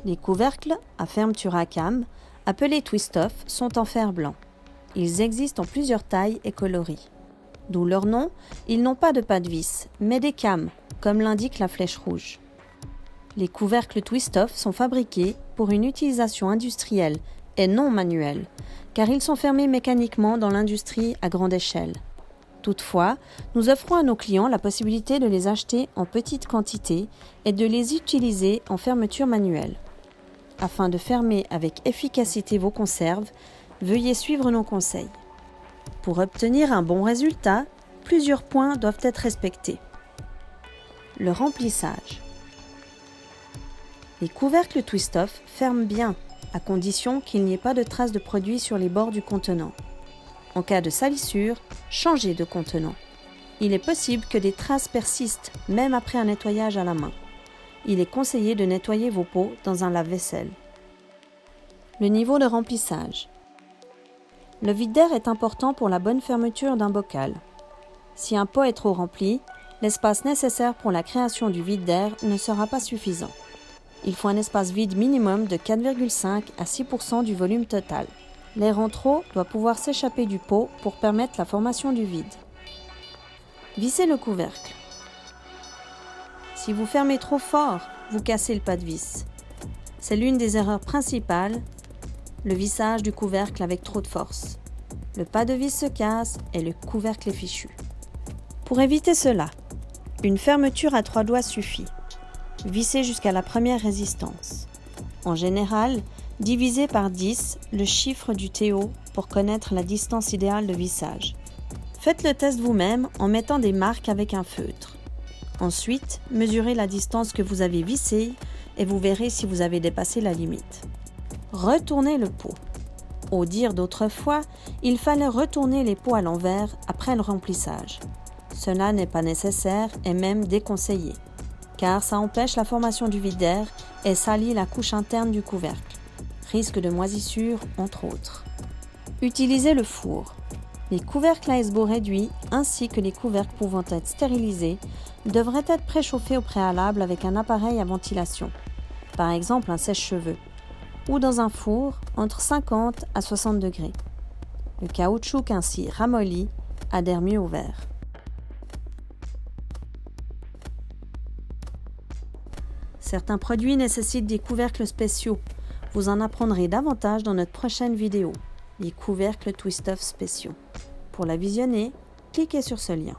Les couvercles à fermeture à came, appelés twist-off, sont en fer blanc. Ils existent en plusieurs tailles et coloris. D'où leur nom, ils n'ont pas de pas de vis, mais des cames, comme l'indique la flèche rouge. Les couvercles twist-off sont fabriqués pour une utilisation industrielle et non manuelle, car ils sont fermés mécaniquement dans l'industrie à grande échelle. Toutefois, nous offrons à nos clients la possibilité de les acheter en petite quantité et de les utiliser en fermeture manuelle. Afin de fermer avec efficacité vos conserves, veuillez suivre nos conseils. Pour obtenir un bon résultat, plusieurs points doivent être respectés. Le remplissage. Les couvercles twist-off ferment bien, à condition qu'il n'y ait pas de traces de produit sur les bords du contenant. En cas de salissure, changez de contenant. Il est possible que des traces persistent, même après un nettoyage à la main. Il est conseillé de nettoyer vos pots dans un lave-vaisselle. Le niveau de remplissage. Le vide d'air est important pour la bonne fermeture d'un bocal. Si un pot est trop rempli, l'espace nécessaire pour la création du vide d'air ne sera pas suffisant. Il faut un espace vide minimum de 4,5 à 6% du volume total. L'air en trop doit pouvoir s'échapper du pot pour permettre la formation du vide. Vissez le couvercle. Si vous fermez trop fort, vous cassez le pas de vis. C'est l'une des erreurs principales, le vissage du couvercle avec trop de force. Le pas de vis se casse et le couvercle est fichu. Pour éviter cela, une fermeture à 3 doigts suffit. Vissez jusqu'à la première résistance. En général, divisez par 10 le chiffre du TO pour connaître la distance idéale de vissage. Faites le test vous-même en mettant des marques avec un feutre. Ensuite, mesurez la distance que vous avez vissée et vous verrez si vous avez dépassé la limite. Retournez le pot. Au dire d'autrefois, il fallait retourner les pots à l'envers après le remplissage. Cela n'est pas nécessaire et même déconseillé, car ça empêche la formation du vide d'air et salit la couche interne du couvercle. Risque de moisissure, entre autres. Utilisez le four. Les couvercles à esbaux réduits ainsi que les couvercles pouvant être stérilisés devraient être préchauffés au préalable avec un appareil à ventilation, par exemple un sèche-cheveux, ou dans un four entre 50 à 60 degrés. Le caoutchouc ainsi ramolli adhère mieux au verre. Certains produits nécessitent des couvercles spéciaux. Vous en apprendrez davantage dans notre prochaine vidéo, les couvercles twist-off spéciaux. Pour la visionner, cliquez sur ce lien.